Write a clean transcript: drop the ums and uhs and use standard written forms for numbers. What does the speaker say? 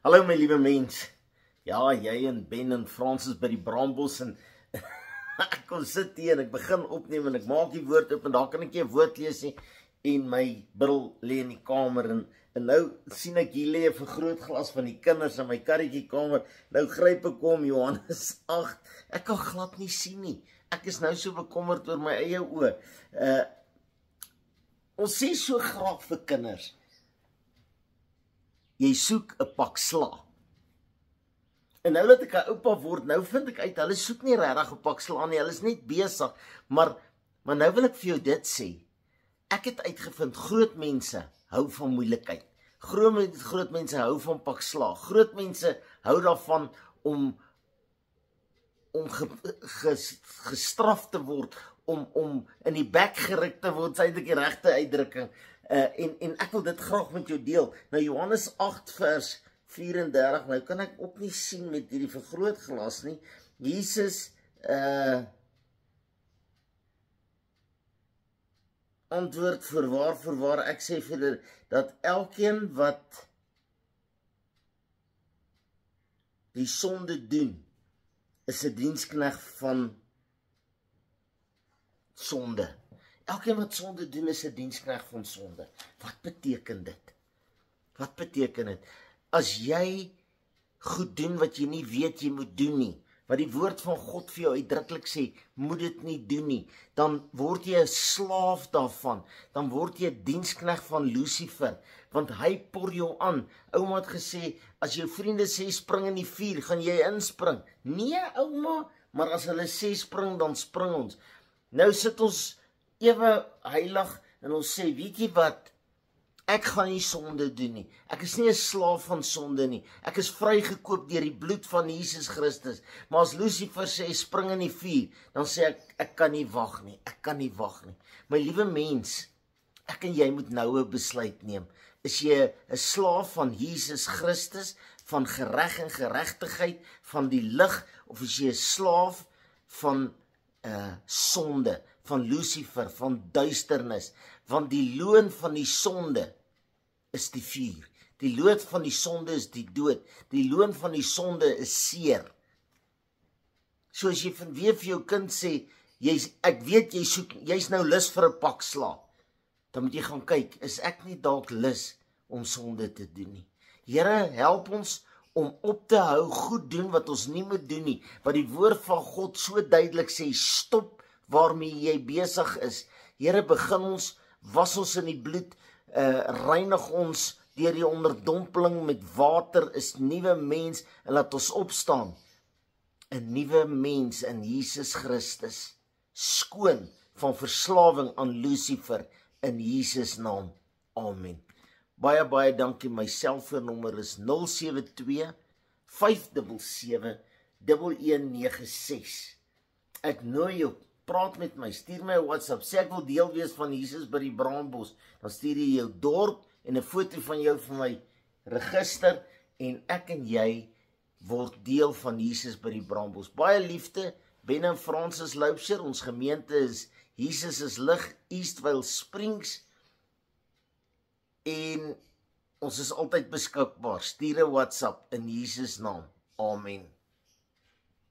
Hallo my liewe mens. Ja, jy en Ben en Francis by die Braambos en ek kom sit hier en ek begin opneem en ek maak die woord op en daar kan ek nie 'n woord lees nie en my bril lê in die kamer en nou sien ek hier lê 'n vergrootglas van die kinders in my karretjie kamer. Nou gryp ek hom Johannes 8. Ek kan glad nie sien nie. Ek is nou so bekommerd oor my eie oë. Ons sê so graag vir kinders. Jy soek 'n pak sla. En nou dat ek 'n oupa word, nou vind ek uit, hulle soek nie regtig 'n pak sla nie, hulle is net besig. Maar nou wil ek vir jou dit sê. Ek het uitgevind, groot mense hou van moeilikheid. Groot mense hou van pak sla. Groot mense hou daarvan om gestraf te word, om in die bek geruk te word, sê dit die regte uitdrukking. En ek wil dit graag met jou deel. Nou Johannes 8 vers 34, nou kan ek ook nie sien met hierdie vergrootglas nie. Jesus antwoord voorwaar, ek sê vir julle dat elkeen wat die sonde doen, is 'n diensknegt van sonde. Elkeen wat sonde doen is 'n diensknegt van sonde. Wat beteken dit? Wat beteken dit? As jy goed doen wat jy nie weet jy moet doen nie, wat die woord van God vir jou uitdruklik sê, moet dit nie doen nie, dan word jy 'n slaaf daarvan, dan word jy 'n diensknegt van Lucifer, want hy por jou aan. Ouma het gesê, as jou vriende sê spring in die vuur, gaan jy inspring. Nee ouma, maar as hulle sê spring, dan spring ons. Nou sit ons ewe heilig en ons sê, weet jy wat, ek gaan nie sonde doen nie. Ek is nie 'n slaaf van sonde nie. Ek is vrygekoop deur die bloed van Jesus Christus. Maar as Lucifer sê spring in die vuur, dan sê ek kan nie wag nie. Ek kan nie wag nie. My liewe mens, ek en jy moet nou 'n besluit neem. Is jy 'n slaaf van Jesus Christus, van gereg en geregtigheid, van die lig, of is jy 'n slaaf van sonde, van Lucifer, van duisternis? Want die loon van die sonde is die vuur. Die loon van die sonde is die dood. Die loon van die sonde is seer. So as jy vanweer vir jou kind sê, ek weet jy's nou lus vir 'n pak sla, dan moet jy gaan kyk, is ek nie dalk lus om sonde te doen nie? Here, help ons om op te hou goed doen wat ons nie moet doen nie, wat die woord van God so duidelik sê, stop waarmee jy besig is. Here, begin ons, was ons in die bloed, reinig ons deur die onderdompeling met water, is nuwe mens, en laat ons opstaan, 'n nuwe mens in Jesus Christus, skoon van verslawing aan Lucifer, in Jesus naam, amen. Baie dankie, my selfoonnommer is 072 577 1196. Ek nooi jou, praat met my, stuur my 'n WhatsApp, sê ek wil deel wees van Jesus by die Braambos, dan stuur jy jou dorp en 'n foto van jou vir my register, en ek en jy word deel van Jesus by die Braambos. Baie liefde, Ben en Francis Loubser, ons gemeente is Jesus is lig, Eastvale Springs, en ons is altyd beskikbaar. Stuur 'n WhatsApp in Jesus naam. Amen.